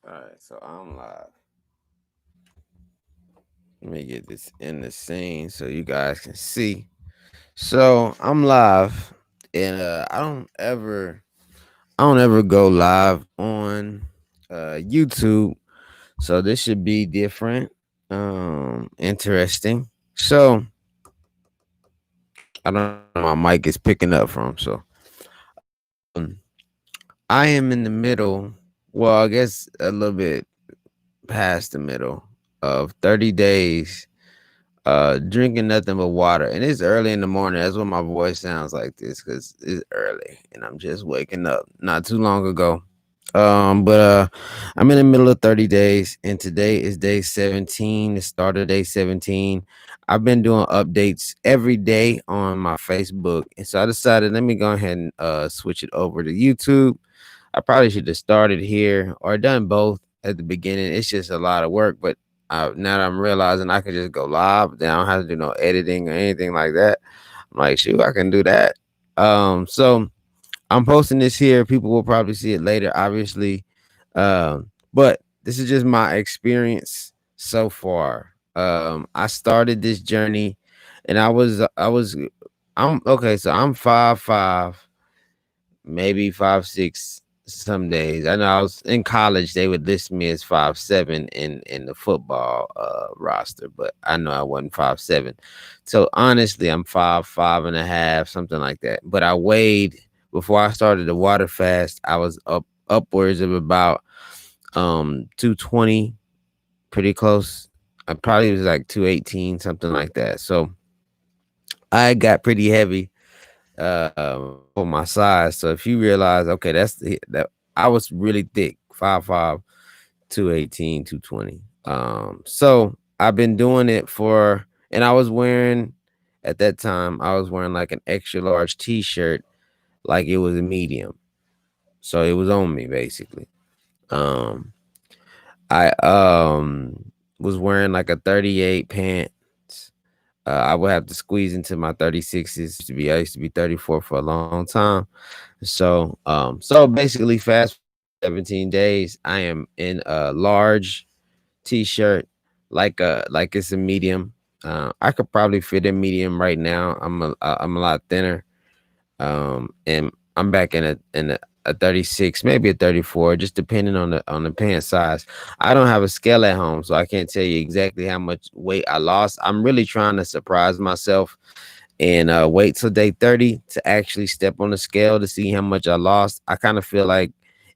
All right, so I'm live. Let me get this in the scene so you guys can see. So I'm live, and I don't ever go live on YouTube. So this should be different, interesting. So I don't know where my mic is picking up from. So um, I am in the middle. Well, I guess a little bit past the middle of 30 days drinking nothing but water, and it's early in the morning. That's what my voice sounds like this, because it's early and I'm just waking up not too long ago. But I'm in the middle of 30 days, and today is day 17, the start of day 17. I've been doing updates every day on my Facebook, and so I decided, let me go ahead and switch it over to YouTube. I probably should have started here or done both at the beginning. It's just a lot of work, but now that I'm realizing I can just go live, then I don't have to do no editing or anything like that. I'm like, shoot, I can do that. So I'm posting this here. People will probably see it later, obviously. But this is just my experience so far. I started this journey, and I'm okay. So I'm 5'5", maybe 5'6" some days. I know I was in college, they would list me as 5'7" in the football roster, but I know I wasn't 5'7". So honestly, I'm 5'5.5", something like that. But I weighed, before I started the water fast, I was upwards of about 220, pretty close. I probably was like 218, something like that. So I got pretty heavy for my size. So if you realize, okay, that I was really thick, 5'5", 218, 220. So I've been doing it for, and I was wearing, at that time, I was wearing like an extra large t-shirt, like it was a medium. So it was on me basically. Um, I was wearing like a 38 pants. I would have to squeeze into my 36s to be. I used to be 34 for a long time. So basically, fast 17 days, I am in a large t-shirt, like it's a medium. I could probably fit in medium right now. I'm a lot thinner. And I'm back in a 36, maybe a 34, just depending on the pant size. I don't have a scale at home, so I can't tell you exactly how much weight I lost. I'm really trying to surprise myself and wait till day 30 to actually step on the scale to see how much I lost. I kind of feel like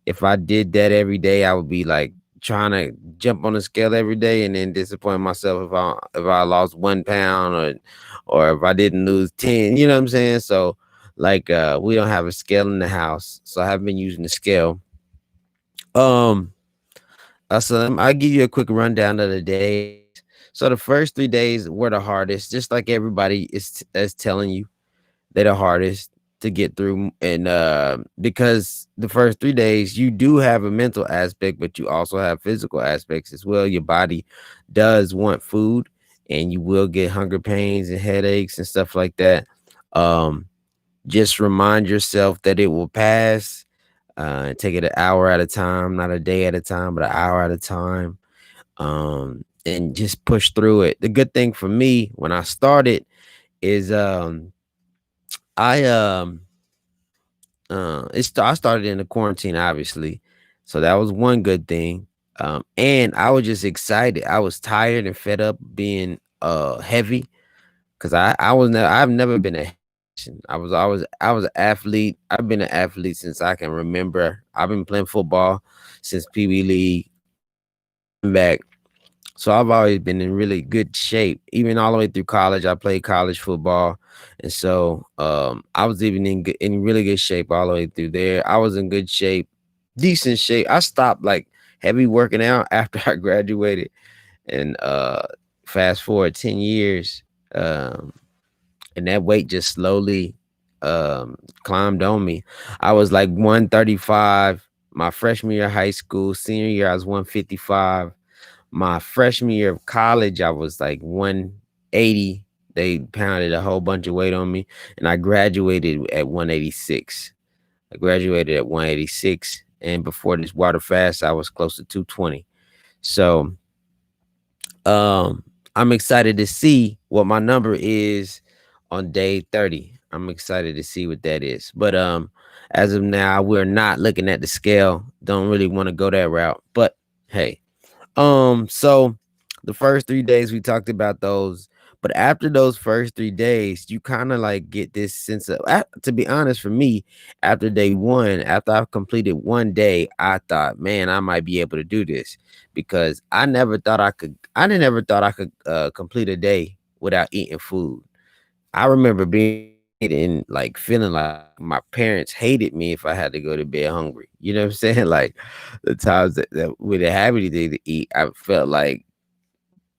if I did that every day, I would be like trying to jump on the scale every day and then disappoint myself if I lost 1 pound, or if I didn't lose 10. You know what I'm saying? So like we don't have a scale in the house, so I haven't been using the scale. Um, I'll give you a quick rundown of the days. So the first 3 days were the hardest, just like everybody is telling you. They're the hardest to get through, and because the first 3 days you do have a mental aspect, but you also have physical aspects as well. Your body does want food, and you will get hunger pains and headaches and stuff like that. Um, just remind yourself that it will pass. Take it an hour at a time, not a day at a time, but an hour at a time. And just push through it. The good thing for me when I started is I I started in the quarantine, obviously, so that was one good thing. And I was just excited. I was tired and fed up being heavy, because I've never been a I was an athlete. I've been an athlete since I can remember. I've been playing football since Pee Wee League, back. So I've always been in really good shape. Even all the way through college, I played college football, and so I was even in really good shape all the way through there. I was in good shape, decent shape. I stopped like heavy working out after I graduated, and fast forward 10 years, um, and that weight just slowly climbed on me. I was like 135 my freshman year of high school. Senior year, I was 155. My freshman year of college, I was like 180. They pounded a whole bunch of weight on me, and I graduated at 186. I graduated at 186. and before this water fast, I was close to 220. So um, I'm excited to see what my number is on day 30. I'm excited to see what that is. But as of now, we're not looking at the scale. Don't really want to go that route. But hey, so the first 3 days we talked about those, but after those first 3 days, you kind of like get this sense of, to be honest, for me, after day one, after I've completed one day, I thought, man, I might be able to do this because I never thought I could complete a day without eating food. I remember being a kid and like feeling like my parents hated me if I had to go to bed hungry. You know what I'm saying? Like the times that we didn't have anything to eat, I felt like,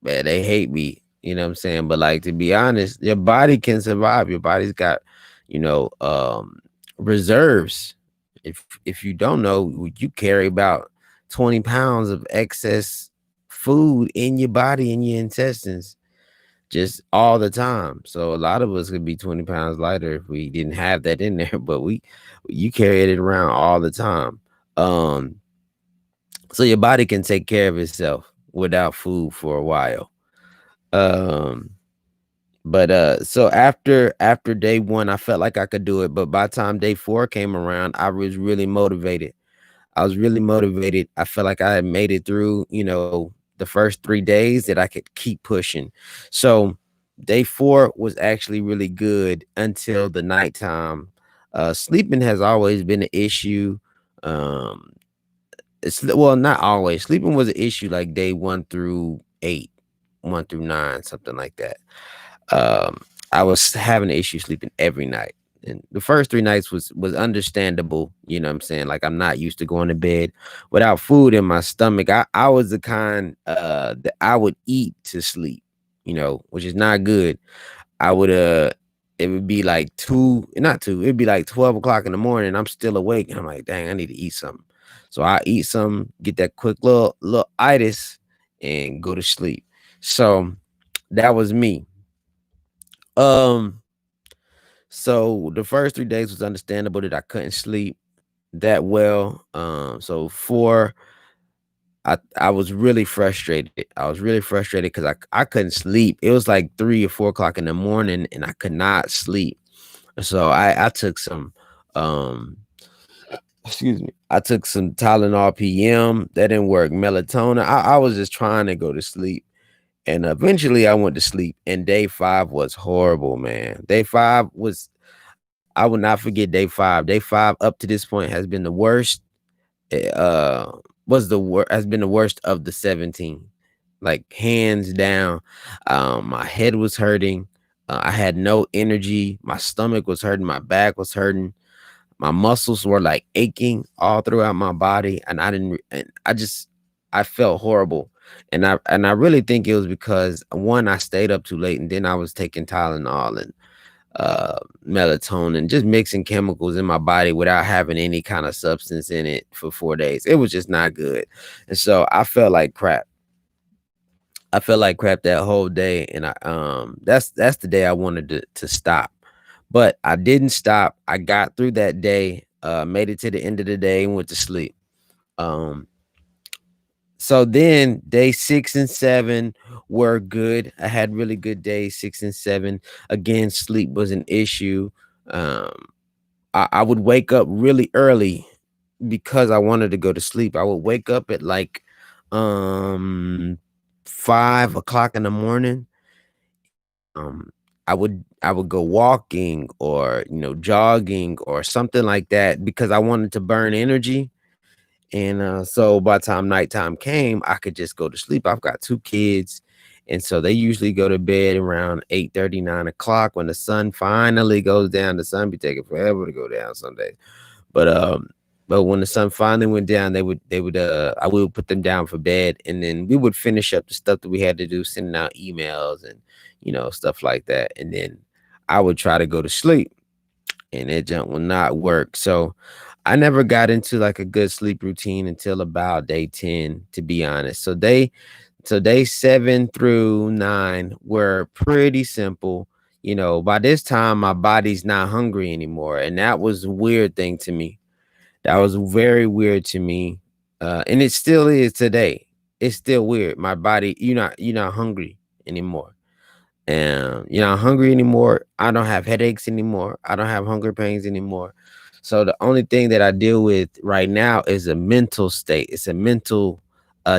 man, they hate me. You know what I'm saying? But like to be honest, your body can survive. Your body's got, you know, reserves. If you don't know, you carry about 20 pounds of excess food in your body, in your intestines, just all the time. So a lot of us could be 20 pounds lighter if we didn't have that in there, but you carry it around all the time. Um, so your body can take care of itself without food for a while. Um, but so after day one, I felt like I could do it. But by the time day four came around, I was really motivated. I was really motivated. I felt like I had made it through, the first 3 days that I could keep pushing. So day four was actually really good until the nighttime. Sleeping has always been an issue. Um, it's well, not always. Sleeping was an issue like day 1 through 8, 1 through 9, something like that. Um, I was having an issue sleeping every night. And the first 3 nights was understandable, you know what I'm saying? Like I'm not used to going to bed without food in my stomach. I was the kind that I would eat to sleep, which is not good. I would it would be like not two, it'd be like 12 o'clock in the morning. I'm still awake and I'm like, dang, I need to eat something. So I eat some, get that quick little itis and go to sleep. So that was me. Um, so the first 3 days was understandable that I couldn't sleep that well. So four, I was really frustrated. I was really frustrated because I couldn't sleep. It was like 3 or 4 o'clock in the morning, and I could not sleep. So I took some um excuse me. I took some Tylenol PM. That didn't work. Melatonin. I was just trying to go to sleep. And eventually I went to sleep. And day five was horrible, man. Day five was I will not forget day five. Day five up to this point has been the worst. Was the worst has been the worst of the 17, like hands down. My head was hurting. I had no energy. My stomach was hurting. My back was hurting. My muscles were like aching all throughout my body, and I didn't. And I felt horrible, and I really think it was because one, I stayed up too late, and then I was taking Tylenol and melatonin, just mixing chemicals in my body without having any kind of substance in it for 4 days. It was just not good. And so I felt like crap. I felt like crap that whole day. And that's the day I wanted to stop. But I didn't stop. I got through that day, made it to the end of the day and went to sleep. Um so then day 6 and 7 were good. I had really good days, 6 and 7. Again, sleep was an issue. Um, I would wake up really early because I wanted to go to sleep. I would wake up at like um 5 o'clock in the morning. Um, I would go walking or jogging or something like that because I wanted to burn energy. And so by the time nighttime came, I could just go to sleep. I've got 2 kids. And so they usually go to bed around 8:30, 9 o'clock when the sun finally goes down. The sun be taking forever to go down some days. But but when the sun finally went down, I would put them down for bed, and then we would finish up the stuff that we had to do, sending out emails and stuff like that. And then I would try to go to sleep, and it junk will not work. So I never got into like a good sleep routine until about day 10, to be honest. So day 7 through 9 were pretty simple. By this time my body's not hungry anymore. And that was a weird thing to me. That was very weird to me, and it still is today. It's still weird. My body, you're not hungry anymore, and you're not hungry anymore. I don't have headaches anymore. I don't have hunger pains anymore. So the only thing that I deal with right now is a mental state. It's a mental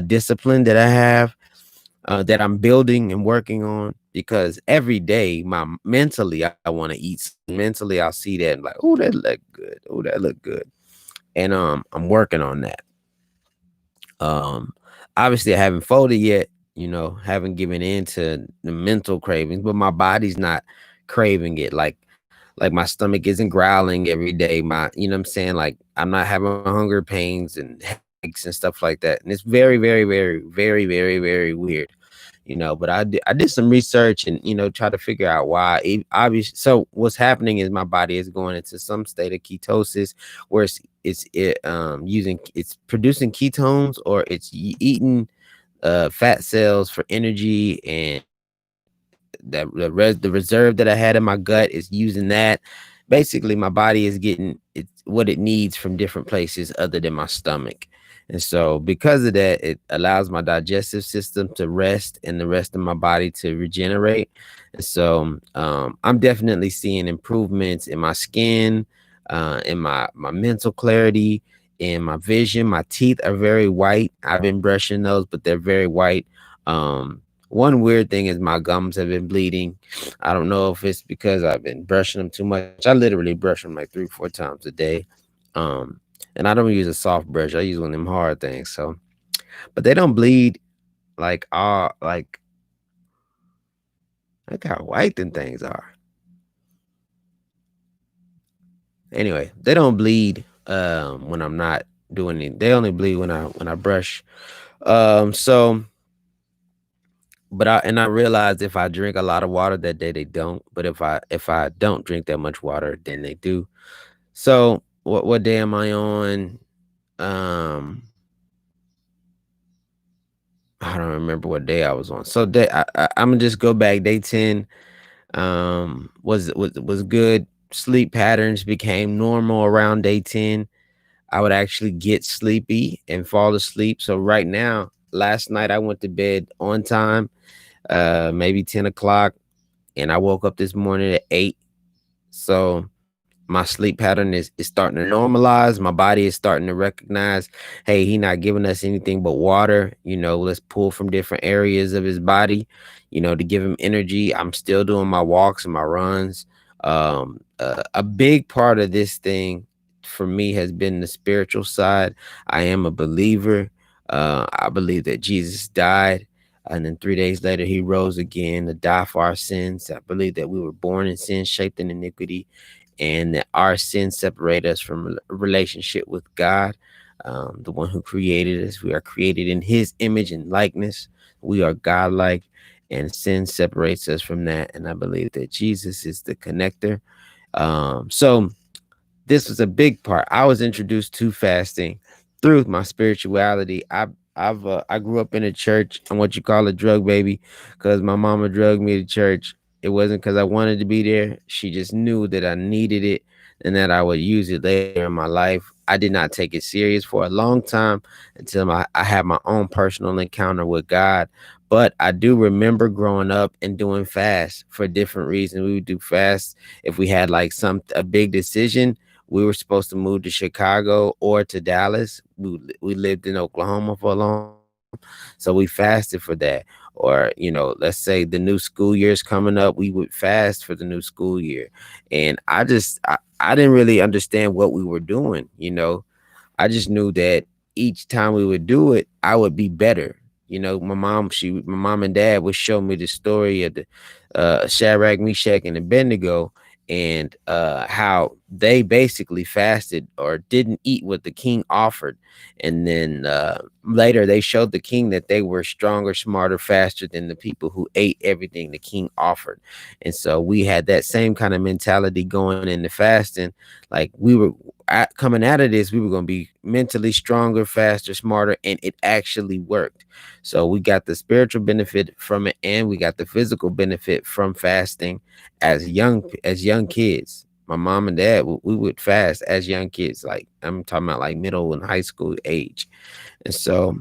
discipline that I have, that I'm building and working on, because every day, my mentally, I want to eat something. Mentally, I'll see that and like, oh, that look good. Oh, that look good. And I'm working on that. Um, Obviously, I haven't folded yet. Haven't given in to the mental cravings, but my body's not craving it. Like my stomach isn't growling every day. What I'm saying, like I'm not having hunger pains and headaches and stuff like that. And it's very, very, very, very, very, very weird. But I did some research and try to figure out why. Obviously, so what's happening is my body is going into some state of ketosis, where it's producing ketones, or it's eating fat cells for energy, and the reserve that I had in my gut is using that. Basically, my body is getting what it needs from different places other than my stomach. And so, because of that, it allows my digestive system to rest and the rest of my body to regenerate. And so, I'm definitely seeing improvements in my skin, in my mental clarity, in my vision. My teeth are very white. I've been brushing those, but they're very white. One weird thing is my gums have been bleeding. I don't know if it's because I've been brushing them too much. I literally brush them like 3, 4 times a day. Um, and I don't use a soft brush. I use one of them hard things. So, but they don't bleed like how white them things are. Anyway, they don't bleed when I'm not doing it. They only bleed when I brush. So but I realized if I drink a lot of water that day, they don't. But if I don't drink that much water, then they do. So what day am I on? Um, I don't remember what day I was on. So I'm gonna just go back. Day 10 was good. Sleep patterns became normal around day 10. I would actually get sleepy and fall asleep. So right now, last night I went to bed on time, maybe 10 o'clock, and I woke up this morning at 8. So my sleep pattern is starting to normalize. My body is starting to recognize, hey, he not giving us anything but water. Let's pull from different areas of his body, to give him energy. I'm still doing my walks and my runs. A big part of this thing for me has been the spiritual side. I am a believer. I believe that Jesus died, and then 3 days later he rose again to die for our sins. I believe that we were born in sin, shaped in iniquity, and that our sins separate us from a relationship with God, the one who created us. We are created in his image and likeness. We are godlike, and sin separates us from that. And I believe that Jesus is the connector. So this was a big part. I was introduced to fasting through my spirituality. I grew up in a church. I'm what you call a drug baby, because my mama drugged me to church. It wasn't because I wanted to be there. She just knew that I needed it and that I would use it later in my life. I did not take it serious for a long time until I had my own personal encounter with God. But I do remember growing up and doing fasts for different reasons. We would do fasts if we had like a big decision. We were supposed to move to Chicago or to Dallas. We lived in Oklahoma for a long time, so we fasted for that. Or let's say the new school year is coming up, we would fast for the new school year. And I didn't really understand what we were doing. I just knew that each time we would do it, I would be better. My mom and dad would show me the story of the Shadrach, Meshach, and Abednego, and how they basically fasted or didn't eat what the king offered. And then later they showed the king that they were stronger, smarter, faster than the people who ate everything the king offered. And so we had that same kind of mentality going into fasting. Like we were coming out of this, we were going to be mentally stronger, faster, smarter, and it actually worked. So we got the spiritual benefit from it, and we got the physical benefit from fasting as young kids. my mom and dad, we would fast as young kids. Like I'm talking about like middle and high school age. And so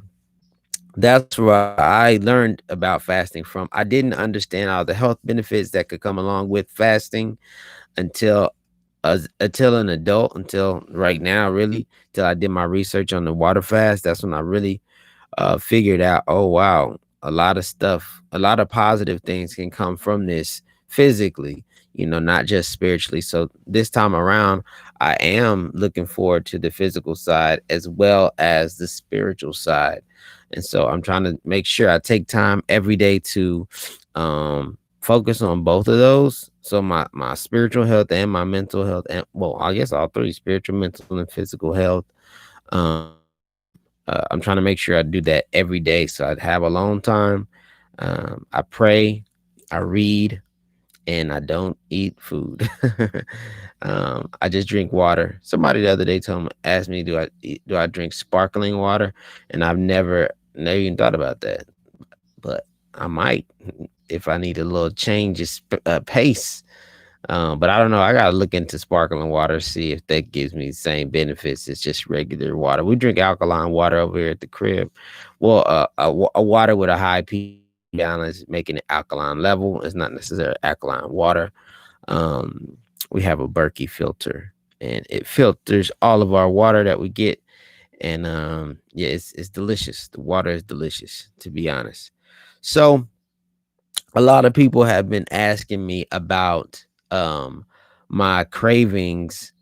that's where I learned about fasting from. I didn't understand all the health benefits that could come along with fasting until until an adult, until right now, really, till I did my research on the water fast. That's when I really figured out, oh wow, a lot of stuff, a lot of positive things can come from this physically, not just spiritually. So this time around, I am looking forward to the physical side as well as the spiritual side. And so I'm trying to make sure I take time every day to focus on both of those. So my spiritual health and my mental health, and well, I guess all three: spiritual, mental, and physical health. I'm trying to make sure I do that every day. So I'd have alone time. I pray, I read, and I don't eat food. I just drink water. Somebody the other day asked me, do I drink sparkling water? And I've never even thought about that, but I might if I need a little change of pace. But I don't know. I gotta look into sparkling water, see if that gives me the same benefits as just regular water. We drink alkaline water over here at the crib. Well, a water with a high pH balance, making it alkaline level. It's not necessarily alkaline water. We have a Berkey filter, and it filters all of our water that we get. And yeah, it's delicious. The water is delicious, to be honest. So a lot of people have been asking me about my cravings,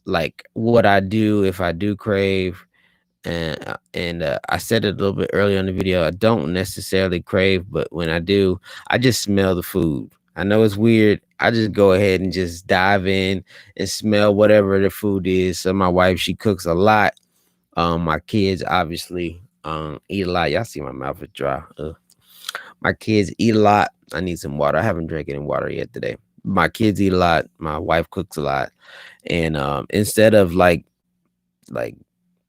like what I do if I do crave. And I said it a little bit earlier in the video. I don't necessarily crave, but when I do, I just smell the food. I know it's weird. I just go ahead and just dive in and smell whatever the food is. So my wife, she cooks a lot. My kids obviously eat a lot. Y'all see my mouth is dry. Ugh. My kids eat a lot. I need some water. I haven't drank any water yet today. My kids eat a lot. My wife cooks a lot. And instead of like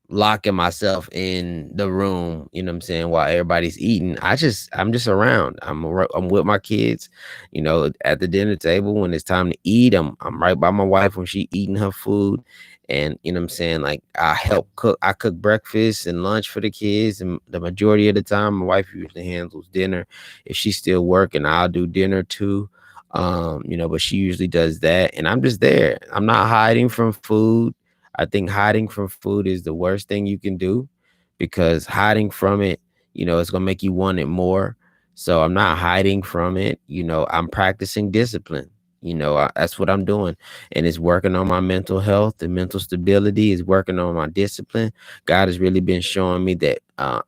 locking myself in the room, you know what I'm saying, while everybody's eating, I'm just around. I'm with my kids, at the dinner table when it's time to eat. I'm right by my wife when she eating her food. And you know what I'm saying, like I cook breakfast and lunch for the kids, and the majority of the time my wife usually handles dinner. If she's still working, I'll do dinner too. But she usually does that, and I'm just there. I'm not hiding from food. I think hiding from food is the worst thing you can do, because hiding from it, it's gonna make you want it more. So I'm not hiding from it. I'm practicing discipline. That's what I'm doing, and it's working on my mental health and mental stability. Is working on my discipline. God has really been showing me that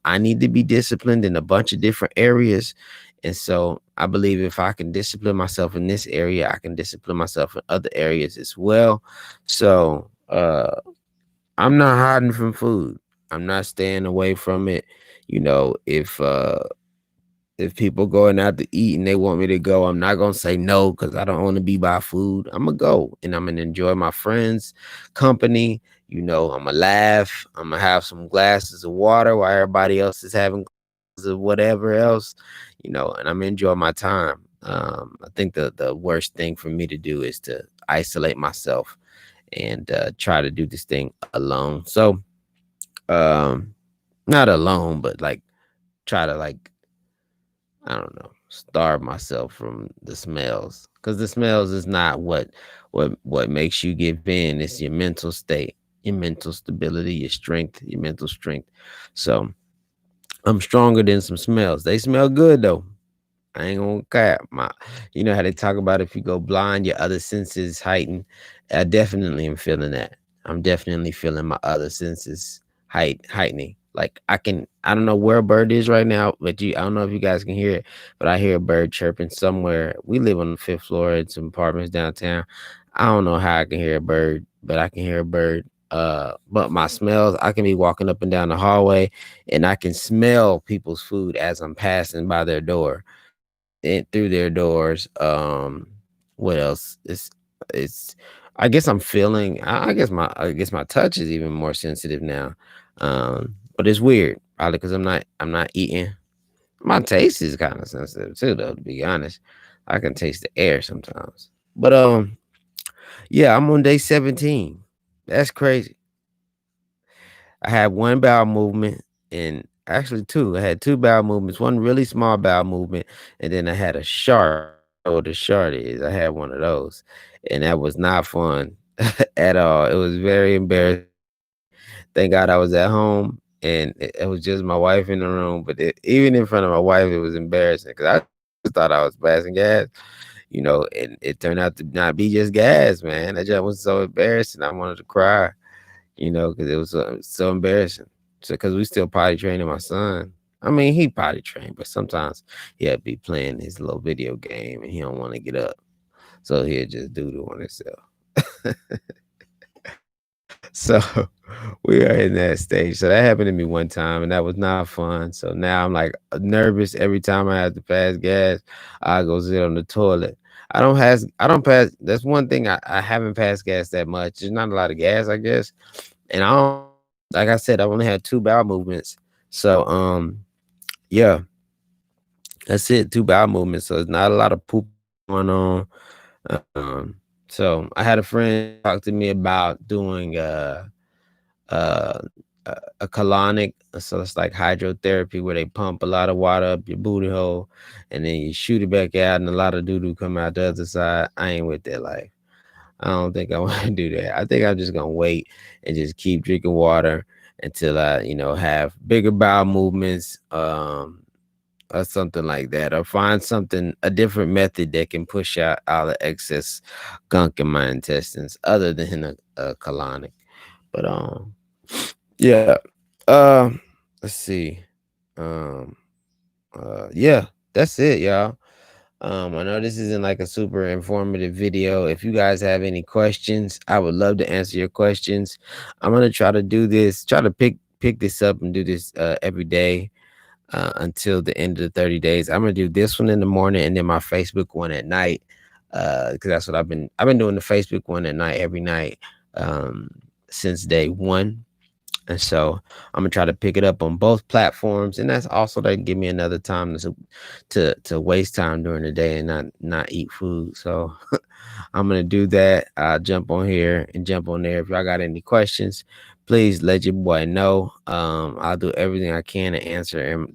I need to be disciplined in a bunch of different areas, and so I believe if I can discipline myself in this area, I can discipline myself in other areas as well. So I'm not hiding from food. I'm not staying away from it. If people going out to eat and they want me to go, I'm not gonna say no because I don't want to be by food. I'm gonna go and I'm gonna enjoy my friends' company. I'm gonna laugh. I'm gonna have some glasses of water while everybody else is having glasses of whatever else, and I'm gonna enjoy my time. I think the worst thing for me to do is to isolate myself and try to do this thing alone. So, um, not alone, but like try to like I don't know, starve myself from the smells, because the smells is not what makes you give in. It's your mental state, your mental stability, your strength, your mental strength. So I'm stronger than some smells. They smell good though. I ain't gonna cap. You know how they talk about if you go blind, your other senses heighten. I definitely am feeling that. I'm definitely feeling my other senses heightening. Like I don't know where a bird is right now, but I don't know if you guys can hear it, but I hear a bird chirping somewhere. We live on the fifth floor in some apartments downtown. I don't know how I can hear a bird, but I can hear a bird. But my smells, I can be walking up and down the hallway and I can smell people's food as I'm passing by their door through their doors. What else? It's I guess I'm feeling I guess my touch is even more sensitive now. But it's weird, probably because I'm not eating. My taste is kind of sensitive too, though, to be honest. I can taste the air sometimes. But Yeah, I'm on day 17. That's crazy. I had one bowel movement and actually two. I had two bowel movements, one really small bowel movement, and then I had a shark. Oh, the shark is. I had one of those, and that was not fun at all. It was very embarrassing. Thank God I was at home and it was just my wife in the room. But even in front of my wife, it was embarrassing because I thought I was passing gas, and it turned out to not be just gas, man. I just was so embarrassing. I wanted to cry, because it was so embarrassing. So, because we still potty training my son. I mean, he potty trained, but sometimes he'll be playing his little video game and he don't want to get up. So he'll just doodle on himself. So we are in that stage. So that happened to me one time, and that was not fun. So now I'm like nervous every time I have to pass gas. I go sit on the toilet. I don't pass. That's one thing I haven't passed gas that much. There's not a lot of gas, I guess. And I don't, like I said, I've only had two bowel movements. So yeah, that's it. Two bowel movements. So it's not a lot of poop going on. Um, so I had a friend talk to me about doing uh, a colonic. So it's like hydrotherapy where they pump a lot of water up your booty hole and then you shoot it back out and a lot of doo doo come out the other side. I ain't with that life. I don't think I want to do that. I think I'm just gonna wait and just keep drinking water until I, have bigger bowel movements, or something like that, or find something a different method that can push out all the excess gunk in my intestines other than a colonic. But yeah. Let's see. Um, yeah, that's it, y'all. I know this isn't like a super informative video. If you guys have any questions, I would love to answer your questions. I'm gonna try to do this, try to pick this up and do this every day until the end of the 30 days. I'm gonna do this one in the morning and then my Facebook one at night. Because that's what I've been doing the Facebook one at night every night since day one. And so I'm gonna try to pick it up on both platforms, and that's also to give me another time to waste time during the day and not eat food. So I'm gonna do that. I'll jump on here and jump on there. If y'all got any questions, please let your boy know. I'll do everything I can to answer him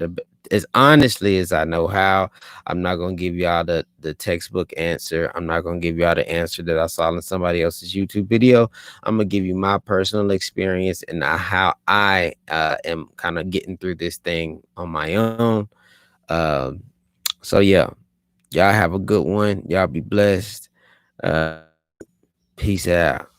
as honestly as I know how. I'm not gonna give y'all the textbook answer. I'm not gonna give y'all the answer that I saw in somebody else's YouTube video. I'm gonna give you my personal experience and how I am kind of getting through this thing on my own. Um, so yeah, y'all have a good one. Y'all be blessed. Uh, Peace out.